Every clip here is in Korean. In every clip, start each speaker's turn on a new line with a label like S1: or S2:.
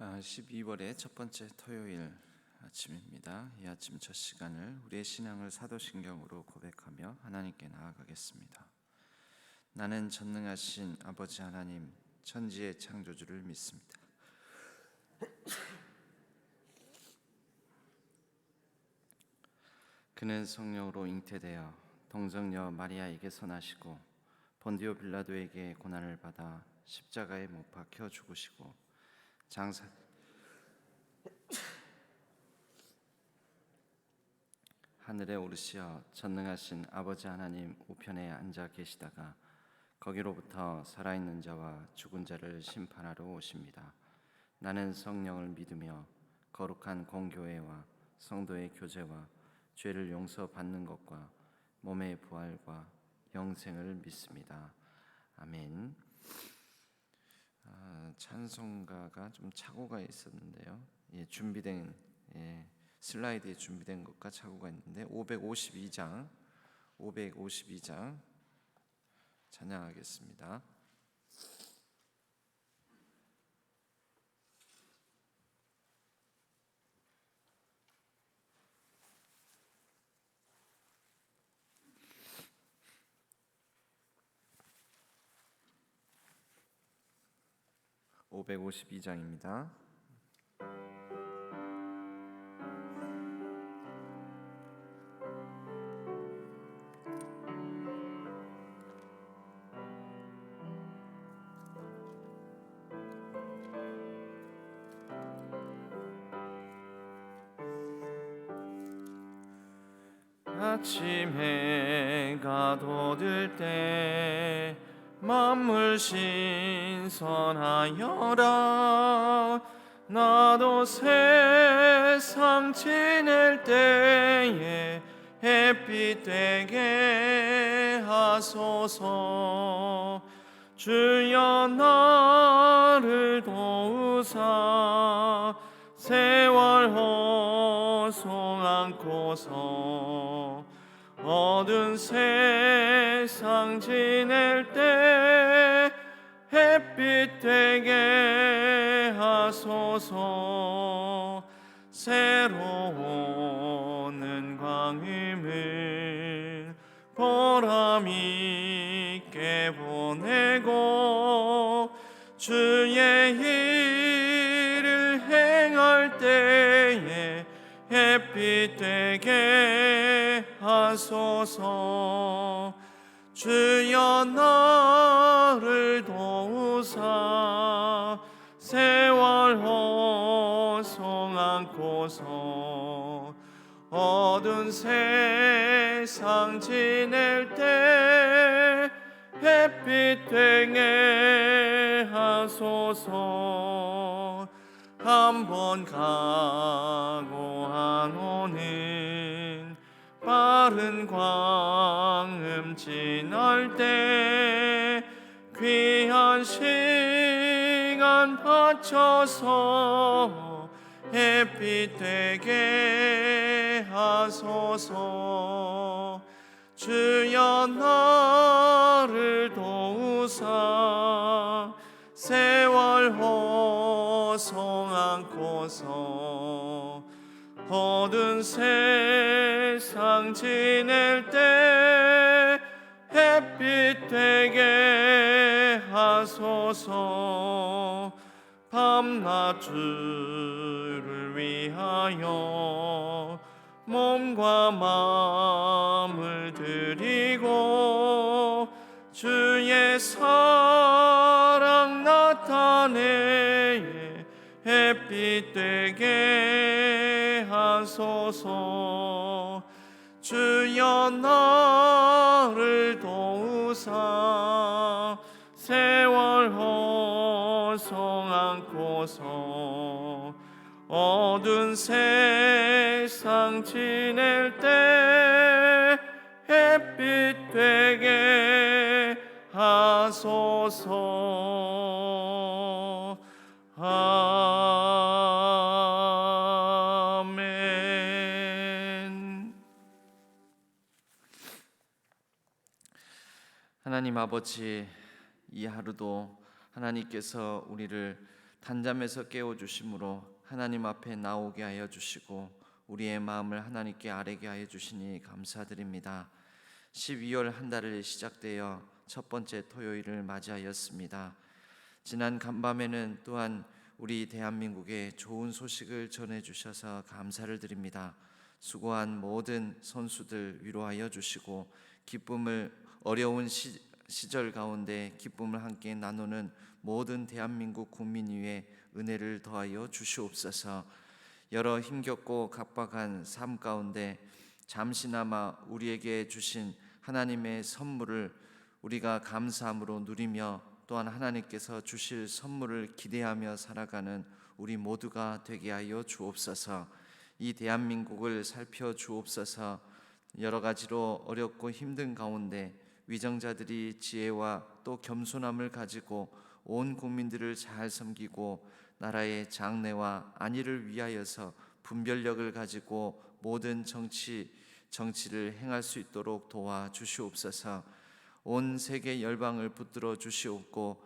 S1: 12월의 첫 번째 토요일 아침입니다. 이 아침 첫 시간을 우리의 신앙을 사도신경으로 고백하며 하나님께 나아가겠습니다. 나는 전능하신 아버지 하나님, 천지의 창조주를 믿습니다. 그는 성령으로 잉태되어 동정녀 마리아에게서 나시고 본디오 빌라도에게 고난을 받아 십자가에 못 박혀 죽으시고 하늘에 오르시어 전능하신 아버지 하나님 우편에 앉아 계시다가 거기로부터 살아있는 자와 죽은 자를 심판하러 오십니다. 나는 성령을 믿으며 거룩한 공교회와 성도의 교제와 죄를 용서받는 것과 몸의 부활과 영생을 믿습니다. 아멘. 찬송가가 좀 착오가 있었는데요. 준비된 슬라이드에 준비된 것과 착오가 있는데 552장 찬양하겠습니다. (552장입니다) 아침 해가 돋을 때 만물 신선하여라. 나도 세상 지낼 때에 햇빛 되게 하소서. 주여 나를 도우사 세월 호송 않고서 어두운 세상 지낼 때 햇빛 되게 하소서. 새로운 광음을 보람 있게 보내고 주의 일을 행할 때에 햇빛 되게 하소서. 주여 나를 도우사 세월 호송 않고서 어두운 세상 지낼 때 햇빛 되게 하소서. 한 번 가고 안 오는 빠른 광음 지날 때 귀한 시간 바쳐서 햇빛 되게 하소서. 주여 나를 도우사 세월 호송 않고서 어두운 세상 지낼 때 햇빛 되게 하소서. 밤낮 주를 위하여 몸과 마음을 드리고 주의 사랑 나타내 햇빛 되게 하소서. 주여 나를 도우사 세월 호송 않고서 어두운 세상 지낼 때 햇빛 되게 하소서. 아멘. 하나님 아버지, 이 하루도 하나님께서 우리를 단잠에서 깨워 주심으로 하나님 앞에 나오게 하여 주시고 우리의 마음을 하나님께 아뢰게 하여 주시니 감사드립니다. 12월 한 달을 시작되어 첫 번째 토요일을 맞이하였습니다. 지난 간밤에는 또한 우리 대한민국에 좋은 소식을 전해주셔서 감사를 드립니다. 수고한 모든 선수들 위로하여 주시고 기쁨을 어려운 시절 가운데 기쁨을 함께 나누는 모든 대한민국 국민 위에 은혜를 더하여 주시옵소서. 여러 힘겹고 각박한 삶 가운데 잠시나마 우리에게 주신 하나님의 선물을 우리가 감사함으로 누리며 또한 하나님께서 주실 선물을 기대하며 살아가는 우리 모두가 되게 하여 주옵소서. 이 대한민국을 살펴 주옵소서. 여러 가지로 어렵고 힘든 가운데 위정자들이 지혜와 또 겸손함을 가지고 온 국민들을 잘 섬기고 나라의 장래와 안위를 위하여서 분별력을 가지고 모든 정치를 행할 수 있도록 도와 주시옵소서. 온 세계 열방을 붙들어 주시옵고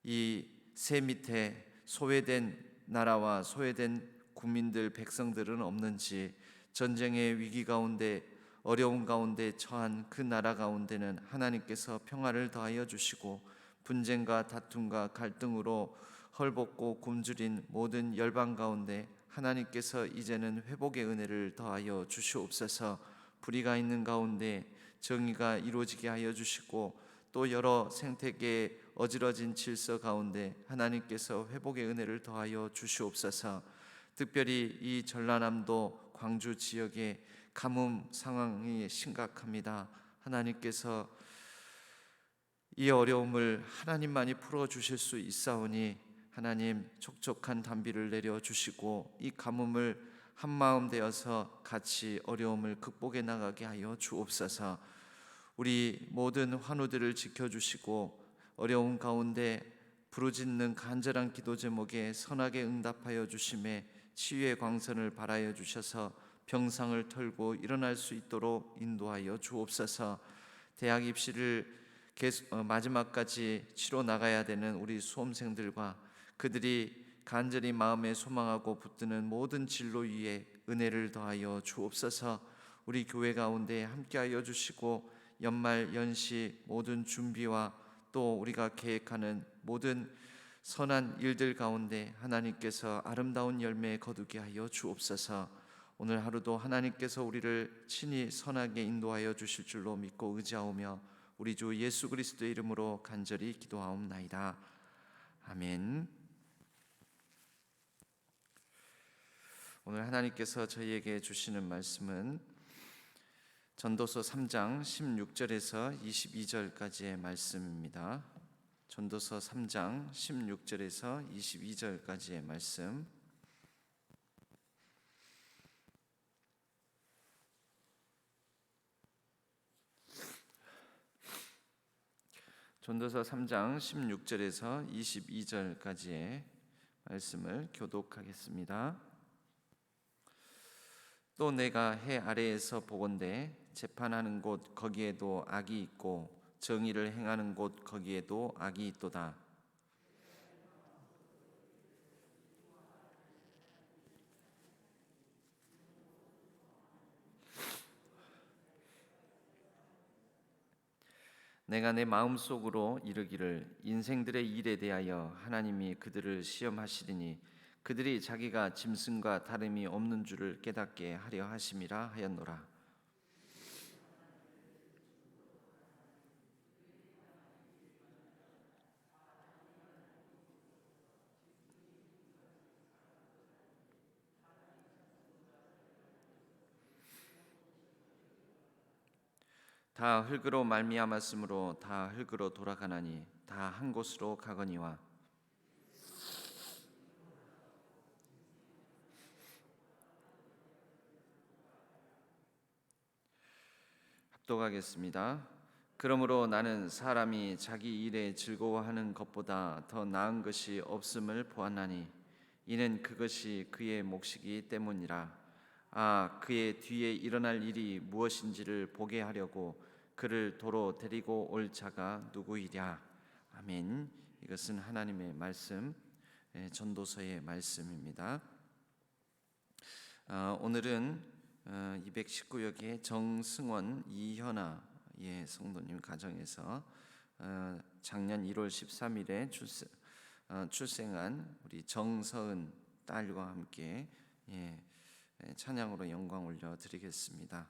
S1: 이 새 밑에 소외된 나라와 소외된 국민들 백성들은 없는지, 전쟁의 위기 가운데 어려운 가운데 처한 그 나라 가운데는 하나님께서 평화를 더하여 주시고 분쟁과 다툼과 갈등으로 헐벗고 굶주린 모든 열방 가운데 하나님께서 이제는 회복의 은혜를 더하여 주시옵소서. 불의가 있는 가운데 정의가 이루어지게 하여 주시고 또 여러 생태계의 어지러진 질서 가운데 하나님께서 회복의 은혜를 더하여 주시옵소서. 특별히 이 전라남도 광주 지역에 가뭄 상황이 심각합니다. 하나님께서 이 어려움을 하나님만이 풀어주실 수 있사오니 하나님 촉촉한 단비를 내려주시고 이 가뭄을 한마음 되어서 같이 어려움을 극복해 나가게 하여 주옵소서. 우리 모든 환우들을 지켜주시고 어려운 가운데 부르짖는 간절한 기도 제목에 선하게 응답하여 주심에 치유의 광선을 발하여 주셔서 병상을 털고 일어날 수 있도록 인도하여 주옵소서. 대학 입시를 마지막까지 치러 나가야 되는 우리 수험생들과 그들이 간절히 마음에 소망하고 붙드는 모든 진로 위에 은혜를 더하여 주옵소서. 우리 교회 가운데 함께하여 주시고 연말 연시 모든 준비와 또 우리가 계획하는 모든 선한 일들 가운데 하나님께서 아름다운 열매 거두게 하여 주옵소서. 오늘 하루도 하나님께서 우리를 친히 선하게 인도하여 주실 줄로 믿고 의지하오며 우리 주 예수 그리스도의 이름으로 간절히 기도하옵나이다. 아멘. 오늘 하나님께서 저희에게 주시는 말씀은 전도서 3장 16절에서 22절까지의 말씀입니다. 전도서 3장 16절에서 22절까지의 말씀. 전도서 3장 16절에서 22절까지의 말씀을 교독하겠습니다. 또 내가 해 아래에서 보건대 재판하는 곳 거기에도 악이 있고 정의를 행하는 곳 거기에도 악이 있도다. 내가 내 마음속으로 이르기를 인생들의 일에 대하여 하나님이 그들을 시험하시리니 그들이 자기가 짐승과 다름이 없는 줄을 깨닫게 하려 하심이라 하였노라. 다 흙으로 말미암았으므로 다 흙으로 돌아가나니 다 한 곳으로 가거니와. 합독하겠습니다. 그러므로 나는 사람이 자기 일에 즐거워하는 것보다 더 나은 것이 없음을 보았나니 이는 그것이 그의 몫이기 때문이라. 그의 뒤에 일어날 일이 무엇인지를 보게 하려고 그를 도로 데리고 올 자가 누구이랴. 아멘. 이것은 하나님의 말씀. 전도서의 말씀입니다. 오늘은 219여기의 정승원 이현아 성도님 가정에서 작년 1월 13일에 출생한 우리 정서은 딸과 함께 찬양으로 영광 올려드리겠습니다.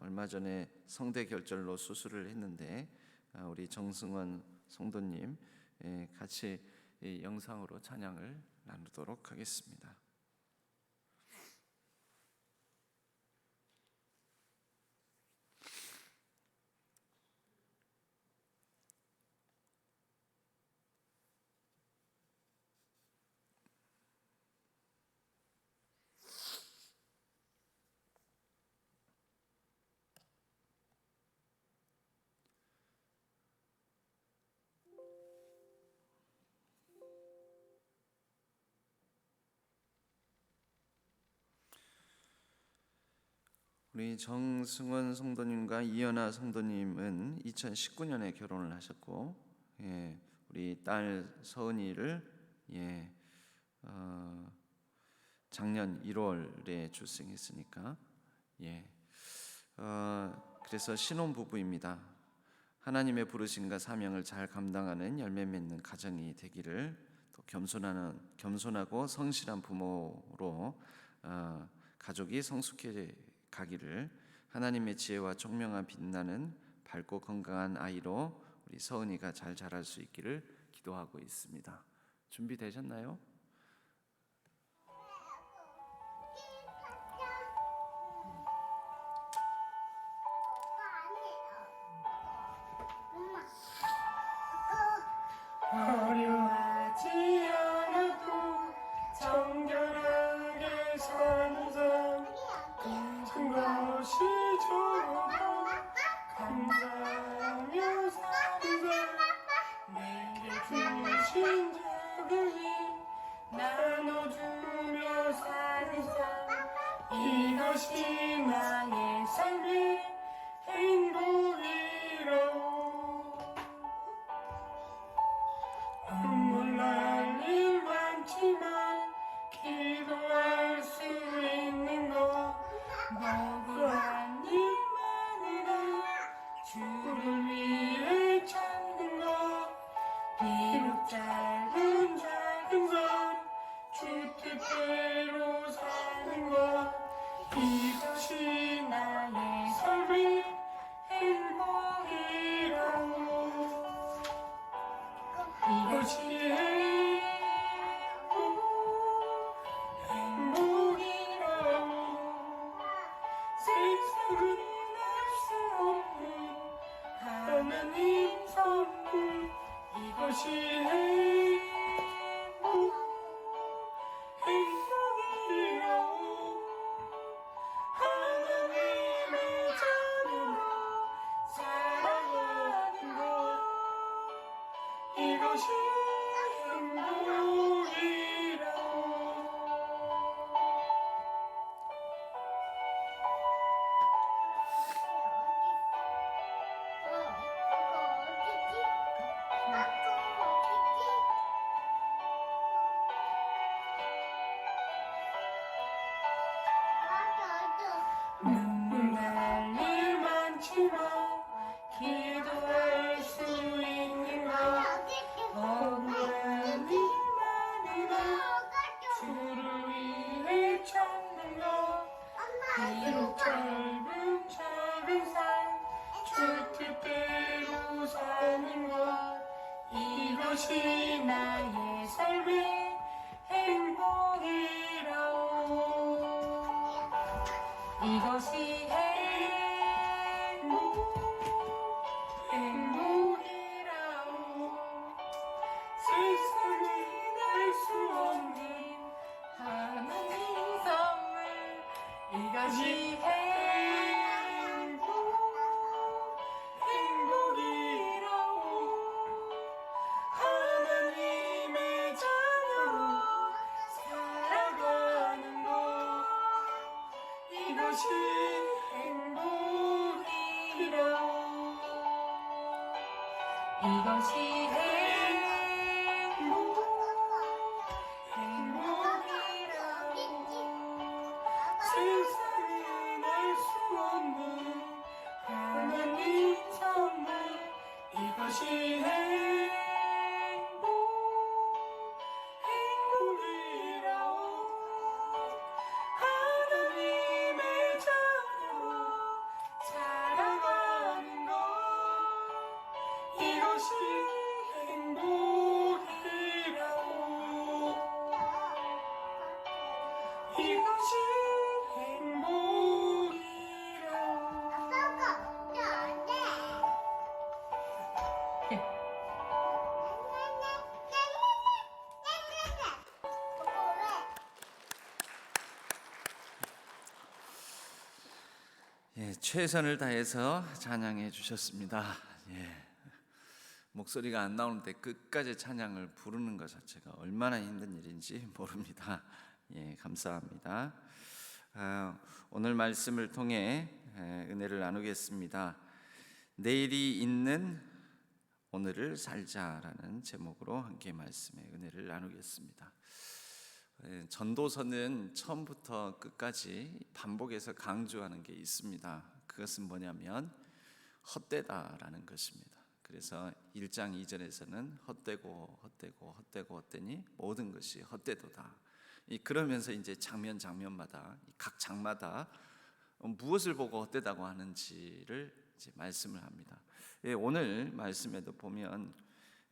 S1: 얼마 전에 성대 결절로 수술을 했는데 우리 정승원 성도님 같이 영상으로 찬양을 나누도록 하겠습니다. 우리 정승원 성도님과 이연아 성도님은 2019년에 결혼을 하셨고, 우리 딸 서은이를 작년 1월에 출생했으니까, 그래서 신혼부부입니다. 하나님의 부르심과 사명을 잘 감당하는 열매 맺는 가정이 되기를, 또 겸손하고 성실한 부모로 가족이 성숙해 가기를, 하나님의 지혜와 총명한 빛나는 밝고 건강한 아이로 우리 서은이가 잘 자랄 수 있기를 기도하고 있습니다. 준비되셨나요?
S2: 화려하지 않아도 정결하게 사는 삶, 큰 것이 좋아 감사하며 사는 삶, 내게 주신 작은 힘 나눠주며 사는 삶, 이것이 나의 삶의 행복이라오. 눈물 날 일 많지만 기도할 수 있는 것, 먹으란 일만이라 주를 위해 찾는 것, 비록 짧은 작은 삶 주 뜻대로 사는 것, 이것이 나의 삶의 행복이라오. 이것이 행복이라오. 세상은 알 수 없는 하나님 선물, 이것이 행복이라오. 하나님의 자녀로 살아가는 것, 이것이 행복이라오. 눈물 날 일 많지만 기도할 수 있는 것, 억울한 일만이라 주를 위해 찾는 것, 비록 짧은 작은 삶 주 뜻대로 사는 것, 이것이 나의 삶의 행복이라오. 이것이 행복이라오. 세상이 알 수 없는 하나님 선물, 이것이 행복이라오. 하나님의 자녀로 살아가는 것, 이것이 행복이라오. 이것이 행복이라오. 이것이 행복이라.
S1: 예, 최선을 다해서 찬양해 주셨습니다. 예, 목소리가 안 나오는데 끝까지 찬양을 부르는 것 자체가 얼마나 힘든 일인지 모릅니다. 예, 감사합니다. 오늘 말씀을 통해 은혜를 나누겠습니다. 내일이 있는 오늘을 살자라는 제목으로 함께 말씀의 은혜를 나누겠습니다. 전도서는 처음부터 끝까지 반복해서 강조하는 게 있습니다. 그것은 뭐냐면 헛되다라는 것입니다. 그래서 1장 2절에서는 헛되고 헛되니 모든 것이 헛되도다. 그러면서 이제 장면마다 각 장마다 무엇을 보고 헛되다고 하는지를 이제 말씀을 합니다. 오늘 말씀에도 보면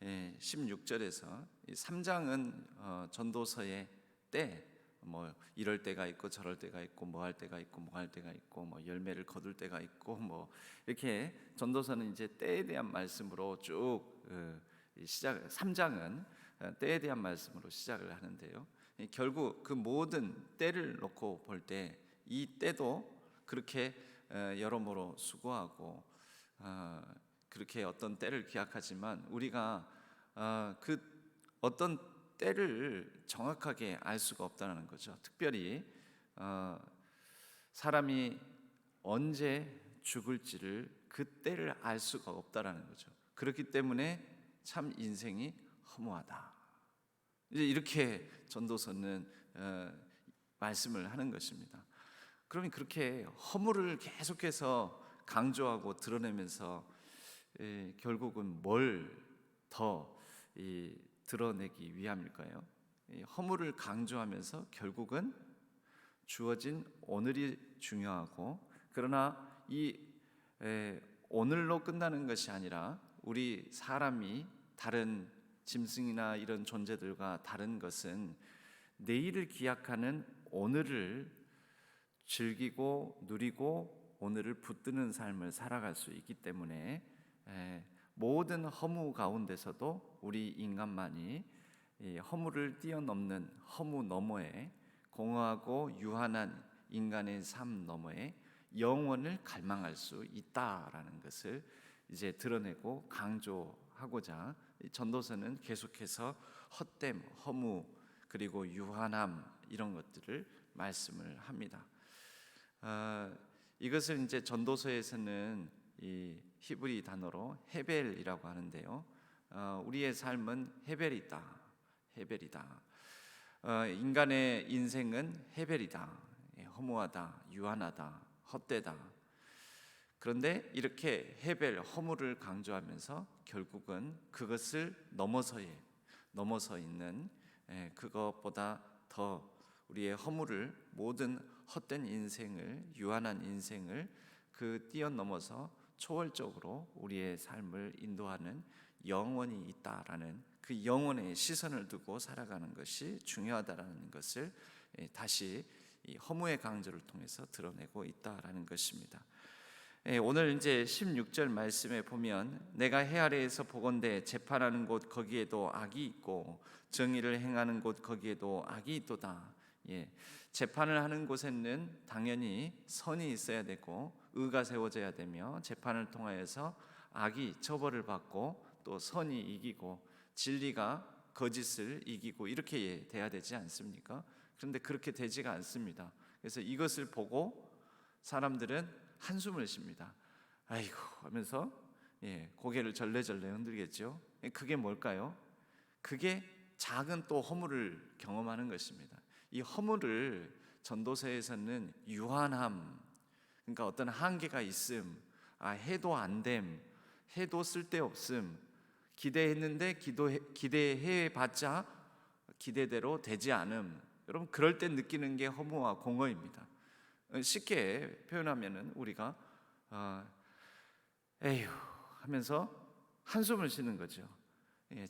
S1: 16절에서 3장은 전도서의 때, 뭐 이럴 때가 있고 저럴 때가 있고 뭐 할 때가 있고 뭐 할 때가 있고 뭐 열매를 거둘 때가 있고 뭐 이렇게 전도서는 이제 때에 대한 말씀으로 쭉 시작. 3장은 때에 대한 말씀으로 시작을 하는데요. 결국 그 모든 때를 놓고 볼 때 이 때도 그렇게 여러모로 수고하고 그렇게 어떤 때를 기약하지만 우리가 그 어떤 때를 정확하게 알 수가 없다는 거죠. 특별히 사람이 언제 죽을지를 그 때를 알 수가 없다는 거죠. 그렇기 때문에 참 인생이 허무하다. 이제 이렇게 전도서는 말씀을 하는 것입니다. 그러면 그렇게 허무를 계속해서 강조하고 드러내면서 결국은 뭘 더 드러내기 위함일까요? 허물을 강조하면서 결국은 주어진 오늘이 중요하고, 그러나 이 오늘로 끝나는 것이 아니라 우리 사람이 다른 짐승이나 이런 존재들과 다른 것은 내일을 기약하는 오늘을 즐기고 누리고 오늘을 붙드는 삶을 살아갈 수 있기 때문에 모든 허무 가운데서도 우리 인간만이 허무를 뛰어넘는 허무 너머에 공허하고 유한한 인간의 삶 너머에 영원을 갈망할 수 있다라는 것을 이제 드러내고 강조하고자 전도서는 계속해서 헛됨, 허무, 그리고 유한함 이런 것들을 말씀을 합니다. 이것을 이제 전도서에서는 이 히브리 단어로 헤벨이라고 하는데요. 우리의 삶은 헤벨이다. 인간의 인생은 헤벨이다. 허무하다, 유한하다, 헛되다. 그런데 이렇게 헤벨, 허무를 강조하면서 결국은 그것을 넘어서 있는 그것보다 더 우리의 허무를, 모든 헛된 인생을, 유한한 인생을 그 뛰어넘어서 초월적으로 우리의 삶을 인도하는 영혼이 있다라는 그 영혼의 시선을 두고 살아가는 것이 중요하다라는 것을 다시 이 허무의 강조를 통해서 드러내고 있다라는 것입니다. 오늘 이제 16절 말씀에 보면 내가 해 아래에서 보건대 재판하는 곳 거기에도 악이 있고 정의를 행하는 곳 거기에도 악이 있도다. 재판을 하는 곳에는 당연히 선이 있어야 되고 의가 세워져야 되며 재판을 통하여서 악이 처벌을 받고 또 선이 이기고 진리가 거짓을 이기고 이렇게 돼야 되지 않습니까? 그런데 그렇게 되지가 않습니다. 그래서 이것을 보고 사람들은 한숨을 쉽니다. 아이고 하면서 고개를 절레절레 흔들겠죠. 그게 뭘까요? 그게 작은 또 허물을 경험하는 것입니다. 이 허물을 전도서에서는 유한함, 그러니까 어떤 한계가 있음, 해도 안 됨, 해도 쓸데없음, 기대했는데 기대해봤자 기대대로 되지 않음. 여러분 그럴 때 느끼는 게 허무와 공허입니다. 쉽게 표현하면은 우리가 에휴 하면서 한숨을 쉬는 거죠.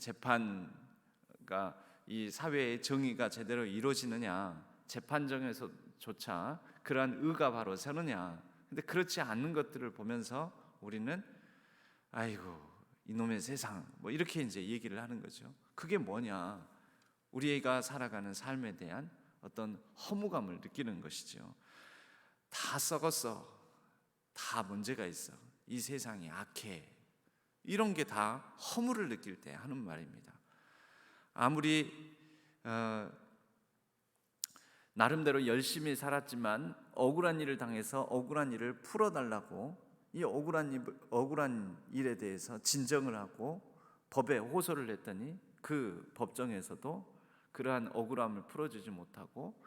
S1: 재판가 이 사회의 정의가 제대로 이루어지느냐, 재판정에서조차 그러한 의가 바로 서느냐. 근데 그렇지 않는 것들을 보면서 우리는 아이고 이놈의 세상 뭐 이렇게 이제 얘기를 하는 거죠. 그게 뭐냐? 우리가 살아가는 삶에 대한 어떤 허무감을 느끼는 것이죠. 다 썩었어. 다 문제가 있어. 이 세상이 악해. 이런 게 다 허무를 느낄 때 하는 말입니다. 아무리 나름대로 열심히 살았지만 억울한 일을 당해서 억울한 일을 풀어달라고 이 억울한 일에 대해서 진정을 하고 법에 호소를 했더니 그 법정에서도 그러한 억울함을 풀어주지 못하고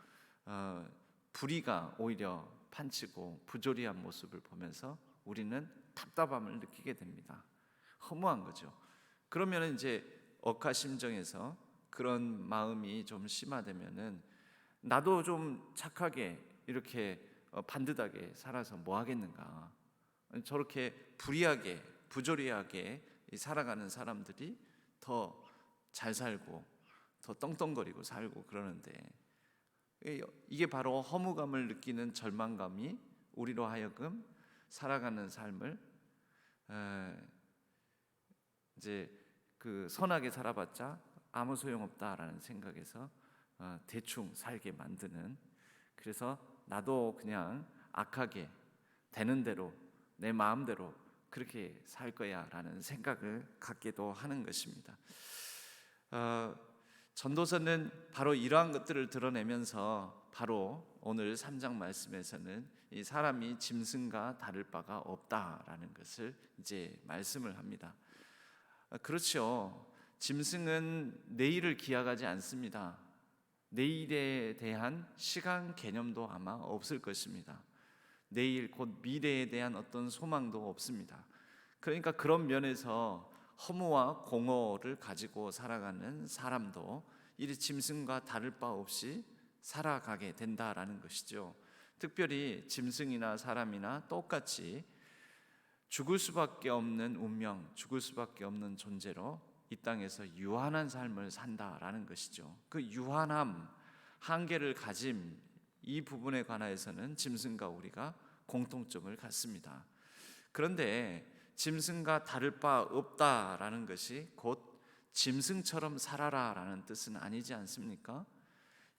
S1: 불의가 오히려 판치고 부조리한 모습을 보면서 우리는 답답함을 느끼게 됩니다. 허무한 거죠. 그러면 이제 억하심정에서 그런 마음이 좀 심화되면은 나도 좀 착하게 이렇게 반듯하게 살아서 뭐 하겠는가. 저렇게 불의하게 부조리하게 살아가는 사람들이 더 잘 살고 더 떵떵거리고 살고 그러는데 이게 바로 허무감을 느끼는 절망감이 우리로 하여금 살아가는 삶을 이제 그 선하게 살아봤자 아무 소용없다라는 생각에서 대충 살게 만드는, 그래서 나도 그냥 악하게 되는 대로 내 마음대로 그렇게 살 거야 라는 생각을 갖게도 하는 것입니다. 전도서는 바로 이러한 것들을 드러내면서 바로 오늘 3장 말씀에서는 이 사람이 짐승과 다를 바가 없다라는 것을 이제 말씀을 합니다. 그렇죠. 짐승은 내일을 기약하지 않습니다. 내일에 대한 시간 개념도 아마 없을 것입니다. 내일 곧 미래에 대한 어떤 소망도 없습니다. 그러니까 그런 면에서 허무와 공허를 가지고 살아가는 사람도 이 짐승과 다를 바 없이 살아가게 된다라는 것이죠. 특별히 짐승이나 사람이나 똑같이 죽을 수밖에 없는 운명, 죽을 수밖에 없는 존재로 이 땅에서 유한한 삶을 산다라는 것이죠. 그 유한함, 한계를 가짐, 이 부분에 관하여서는 짐승과 우리가 공통점을 갖습니다. 그런데 짐승과 다를 바 없다라는 것이 곧 짐승처럼 살아라라는 뜻은 아니지 않습니까?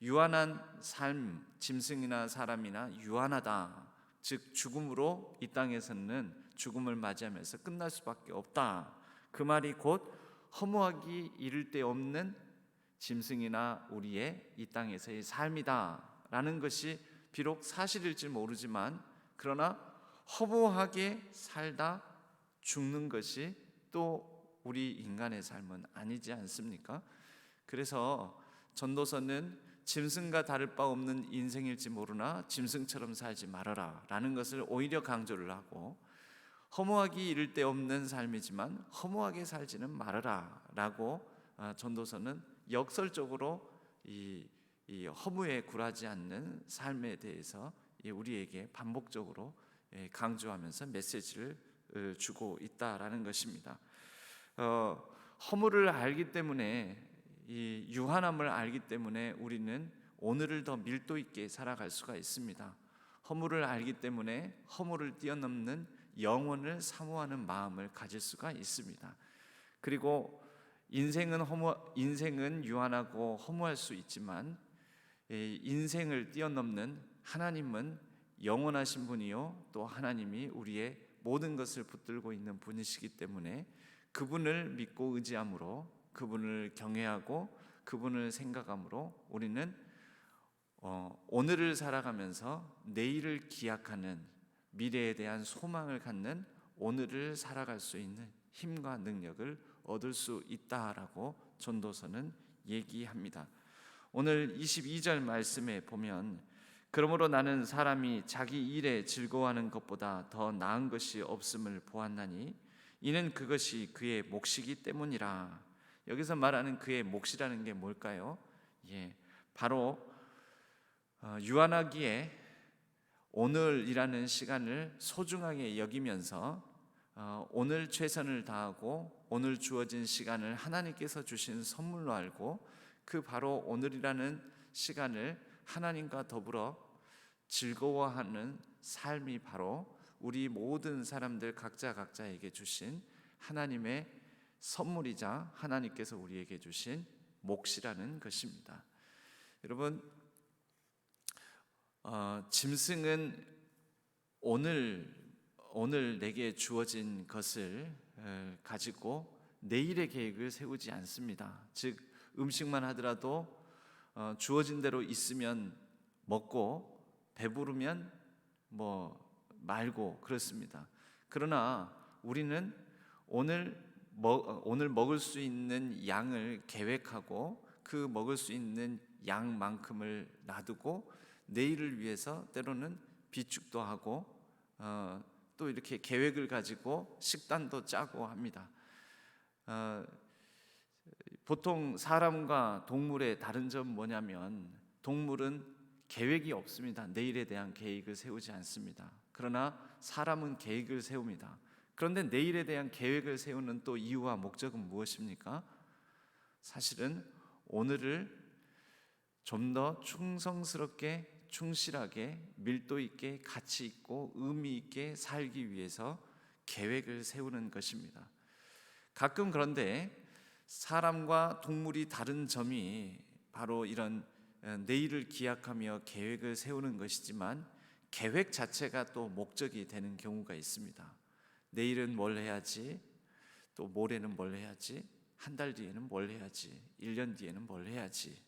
S1: 유한한 삶, 짐승이나 사람이나 유한하다, 즉 죽음으로 이 땅에서는 죽음을 맞이하면서 끝날 수밖에 없다. 그 말이 곧 허무하기 이를 데 없는 짐승이나 우리의 이 땅에서의 삶이다라는 것이 비록 사실일지 모르지만 그러나 허무하게 살다 죽는 것이 또 우리 인간의 삶은 아니지 않습니까? 그래서 전도서는 짐승과 다를 바 없는 인생일지 모르나 짐승처럼 살지 말아라 라는 것을 오히려 강조를 하고, 허무하기 이를 데 없는 삶이지만 허무하게 살지는 말아라 라고 전도서는 역설적으로 이 허무에 굴하지 않는 삶에 대해서 우리에게 반복적으로 강조하면서 메시지를 주고 있다라는 것입니다. 허무를 알기 때문에, 이 유한함을 알기 때문에 우리는 오늘을 더 밀도 있게 살아갈 수가 있습니다. 허무를 알기 때문에 허무를 뛰어넘는 영원을 사모하는 마음을 가질 수가 있습니다. 그리고 인생은 유한하고 허무할 수 있지만 인생을 뛰어넘는 하나님은 영원하신 분이요 또 하나님이 우리의 모든 것을 붙들고 있는 분이시기 때문에 그분을 믿고 의지함으로, 그분을 경외하고 그분을 생각함으로 우리는 오늘을 살아가면서 내일을 기약하는, 미래에 대한 소망을 갖는 오늘을 살아갈 수 있는 힘과 능력을 얻을 수 있다라고 전도서는 얘기합니다. 오늘 22절 말씀에 보면 그러므로 나는 사람이 자기 일에 즐거워하는 것보다 더 나은 것이 없음을 보았나니 이는 그것이 그의 몫이기 때문이라. 여기서 말하는 그의 몫이라는 게 뭘까요? 바로 유한하기에 오늘이라는 시간을 소중하게 여기면서 오늘 최선을 다하고 오늘 주어진 시간을 하나님께서 주신 선물로 알고 그 바로 오늘이라는 시간을 하나님과 더불어 즐거워하는 삶이 바로 우리 모든 사람들 각자에게 주신 하나님의 선물이자 하나님께서 우리에게 주신 몫이라는 것입니다. 여러분, 짐승은 오늘 내게 주어진 것을 가지고 내일의 계획을 세우지 않습니다. 즉 음식만 하더라도 주어진 대로 있으면 먹고 배부르면 말고 그렇습니다. 그러나 우리는 오늘 먹을 수 있는 양을 계획하고 그 먹을 수 있는 양만큼을 놔두고 내일을 위해서 때로는 비축도 하고 또 이렇게 계획을 가지고 식단도 짜고 합니다. 보통 사람과 동물의 다른 점은 뭐냐면 동물은 계획이 없습니다. 내일에 대한 계획을 세우지 않습니다. 그러나 사람은 계획을 세웁니다. 그런데 내일에 대한 계획을 세우는 또 이유와 목적은 무엇입니까? 사실은 오늘을 좀 더 충성스럽게, 충실하게, 밀도 있게, 가치 있고 의미 있게 살기 위해서 계획을 세우는 것입니다. 가끔 그런데 사람과 동물이 다른 점이 바로 이런 내일을 기약하며 계획을 세우는 것이지만 계획 자체가 또 목적이 되는 경우가 있습니다. 내일은 뭘 해야지, 또 모레는 뭘 해야지, 한 달 뒤에는 뭘 해야지, 1년 뒤에는 뭘 해야지.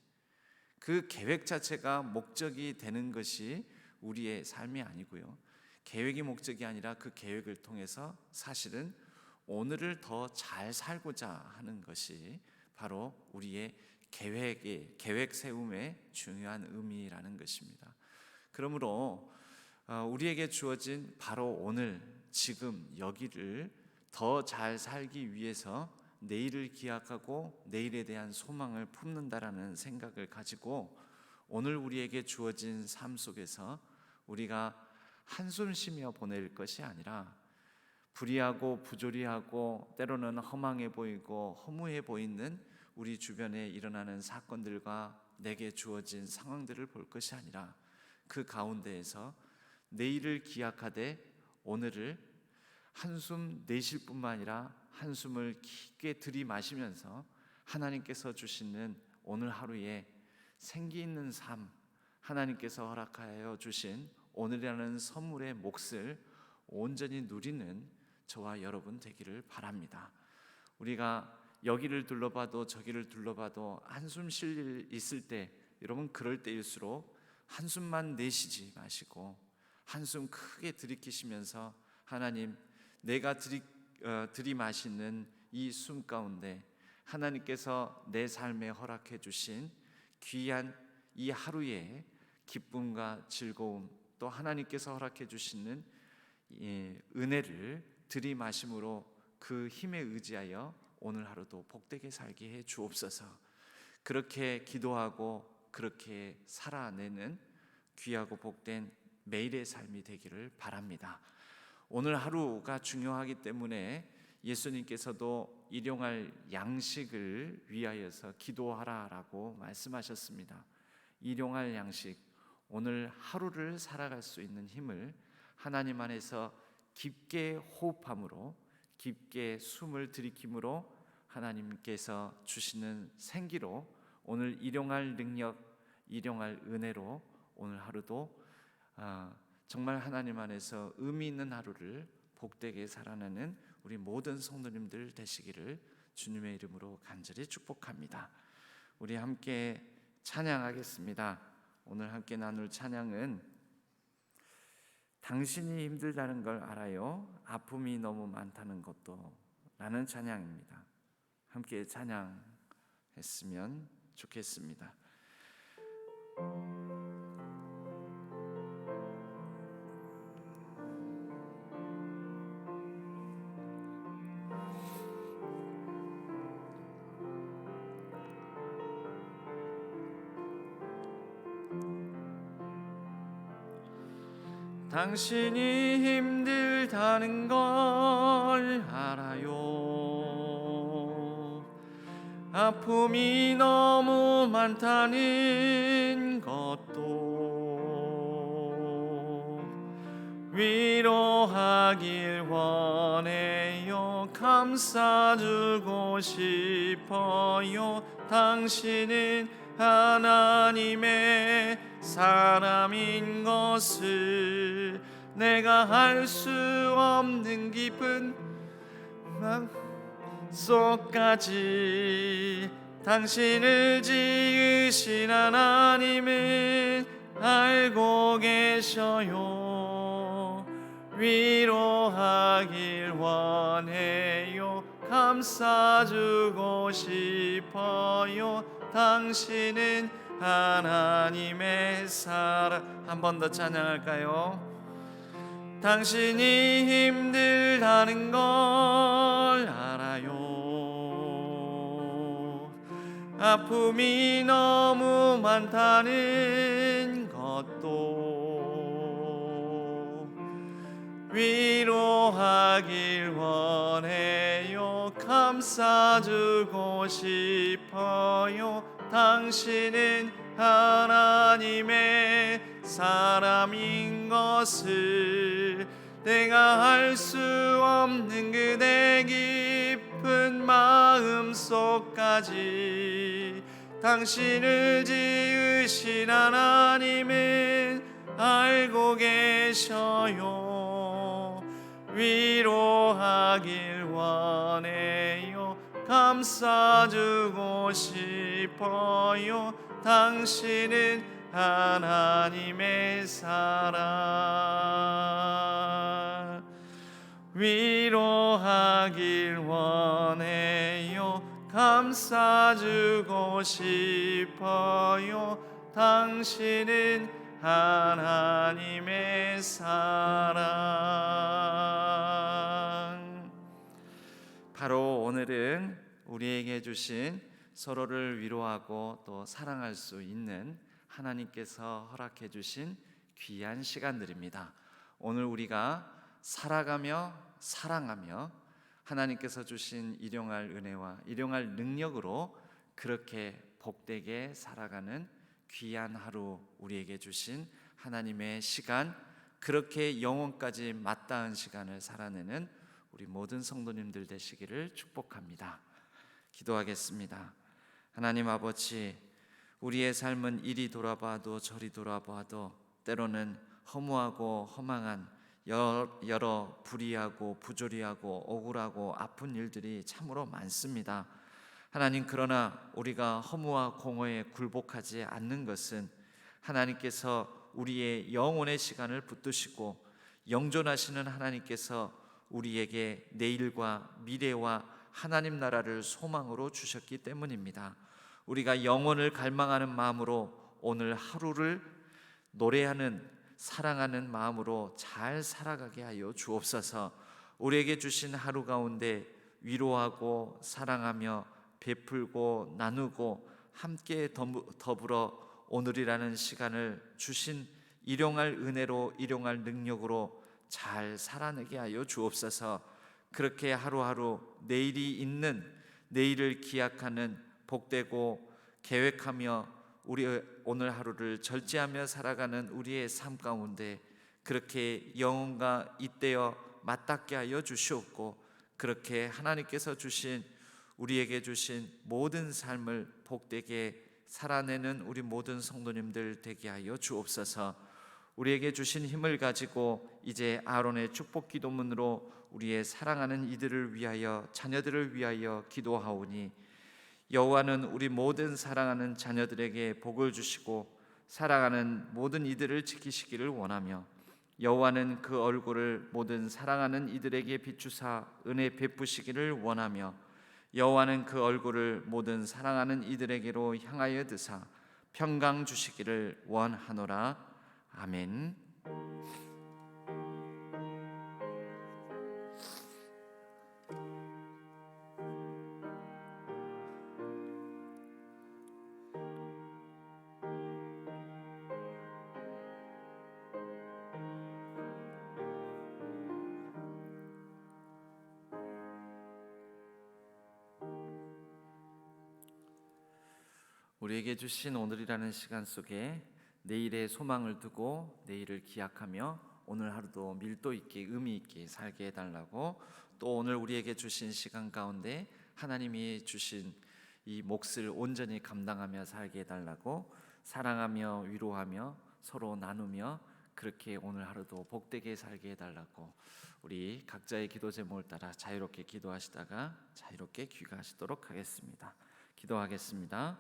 S1: 그 계획 자체가 목적이 되는 것이 우리의 삶이 아니고요, 계획이 목적이 아니라 그 계획을 통해서 사실은 오늘을 더 잘 살고자 하는 것이 바로 우리의 계획 세움의 중요한 의미라는 것입니다. 그러므로 우리에게 주어진 바로 오늘, 지금, 여기를 더 잘 살기 위해서 내일을 기약하고 내일에 대한 소망을 품는다라는 생각을 가지고 오늘 우리에게 주어진 삶 속에서 우리가 한숨 쉬며 보낼 것이 아니라 불의하고 부조리하고 때로는 허망해 보이고 허무해 보이는 우리 주변에 일어나는 사건들과 내게 주어진 상황들을 볼 것이 아니라 그 가운데에서 내일을 기약하되 오늘을 한숨 내쉴 뿐만 아니라 한숨을 깊게 들이마시면서 하나님께서 주시는 오늘 하루에 생기 있는 삶, 하나님께서 허락하여 주신 오늘이라는 선물의 몫을 온전히 누리는 저와 여러분 되기를 바랍니다. 우리가 여기를 둘러봐도 저기를 둘러봐도 한숨 쉴 일 있을 때, 여러분 그럴 때일수록 한숨만 내쉬지 마시고 한숨 크게 들이키시면서 하나님, 내가 들이마시는 이 숨 가운데 하나님께서 내 삶에 허락해 주신 귀한 이 하루의 기쁨과 즐거움, 또 하나님께서 허락해 주시는 은혜를 들이마심으로 그 힘에 의지하여 오늘 하루도 복되게 살게 해 주옵소서. 그렇게 기도하고 그렇게 살아내는 귀하고 복된 매일의 삶이 되기를 바랍니다. 오늘 하루가 중요하기 때문에 예수님께서도 일용할 양식을 위하여서 기도하라라고 말씀하셨습니다. 일용할 양식, 오늘 하루를 살아갈 수 있는 힘을 하나님 안에서 깊게 호흡함으로, 깊게 숨을 들이킴으로 하나님께서 주시는 생기로 오늘 일용할 능력, 일용할 은혜로 오늘 하루도 정말 하나님 안에서 의미 있는 하루를 복되게 살아내는 우리 모든 성도님들 되시기를 주님의 이름으로 간절히 축복합니다. 우리 함께 찬양하겠습니다. 오늘 함께 나눌 찬양은 당신이 힘들다는 걸 알아요, 아픔이 너무 많다는 것도, 라는 찬양입니다. 함께 찬양했으면 좋겠습니다. 당신이 힘들다는 걸 알아요, 아픔이 너무 많다는 걸 것도 위로하길 원해요. 감싸주고 싶어요. 당신은 하나님의 사람인 것을 내가 할 수 없는 깊은 마음속까지 당신을 지으신 하나님은 알고 계셔요. 위로하길 원해요. 감싸주고 싶어요. 당신은 하나님의 사랑. 한 번 더 찬양할까요? 당신이 힘들다는 걸 알아요. 아픔이 너무 많다는 것도 위로하길 원해요. 감싸주고 싶어요. 당신은 하나님의 사람인 것을 내가 할 수 없는 그대 깊은 마음속까지 당신을 지으신 하나님은 알고 계셔요. 위로하길 원해요. 감싸주고 싶어요. 당신은 하나님의 사랑. 위로하길 원해요. 감싸주고 싶어요. 당신은 하나님의 사랑. 바로 오늘은 우리에게 주신 서로를 위로하고 또 사랑할 수 있는 하나님께서 허락해 주신 귀한 시간들입니다. 오늘 우리가 살아가며 사랑하며 하나님께서 주신 일용할 은혜와 일용할 능력으로 그렇게 복되게 살아가는 귀한 하루 우리에게 주신 하나님의 시간, 그렇게 영혼까지 맞닿은 시간을 살아내는 우리 모든 성도님들 되시기를 축복합니다. 기도하겠습니다. 하나님 아버지, 우리의 삶은 이리 돌아봐도 저리 돌아봐도 때로는 허무하고 허망한 여러 불의하고 부조리하고 억울하고 아픈 일들이 참으로 많습니다. 하나님, 그러나 우리가 허무와 공허에 굴복하지 않는 것은 하나님께서 우리의 영혼의 시간을 붙드시고 영존하시는 하나님께서 우리에게 내일과 미래와 하나님 나라를 소망으로 주셨기 때문입니다. 우리가 영혼을 갈망하는 마음으로 오늘 하루를 노래하는 사랑하는 마음으로 잘 살아가게 하여 주옵소서. 우리에게 주신 하루 가운데 위로하고 사랑하며 베풀고 나누고 함께 더불어 오늘이라는 시간을 주신 일용할 은혜로 일용할 능력으로 잘 살아내게 하여 주옵소서. 그렇게 하루하루 내일이 있는, 내일을 기약하는 복되고 계획하며 우리 오늘 하루를 절제하며 살아가는 우리의 삶 가운데 그렇게 영혼과 잇대어 맞닿게 하여 주시옵고, 그렇게 하나님께서 주신 우리에게 주신 모든 삶을 복되게 살아내는 우리 모든 성도님들 되게 하여 주옵소서. 우리에게 주신 힘을 가지고 이제 아론의 축복 기도문으로 우리의 사랑하는 이들을 위하여, 자녀들을 위하여 기도하오니, 여호와는 우리 모든 사랑하는 자녀들에게 복을 주시고 사랑하는 모든 이들을 지키시기를 원하며, 여호와는 그 얼굴을 모든 사랑하는 이들에게 비추사 은혜 베푸시기를 원하며, 여호와는 그 얼굴을 모든 사랑하는 이들에게로 향하여 드사 평강 주시기를 원하노라. 아멘. 우리에게 주신 오늘이라는 시간 속에 내일의 소망을 두고 내일을 기약하며 오늘 하루도 밀도 있게 의미 있게 살게 해달라고, 또 오늘 우리에게 주신 시간 가운데 하나님이 주신 이 몫을 온전히 감당하며 살게 해달라고, 사랑하며 위로하며 서로 나누며 그렇게 오늘 하루도 복되게 살게 해달라고, 우리 각자의 기도 제목을 따라 자유롭게 기도하시다가 자유롭게 귀가하시도록 하겠습니다. 기도하겠습니다.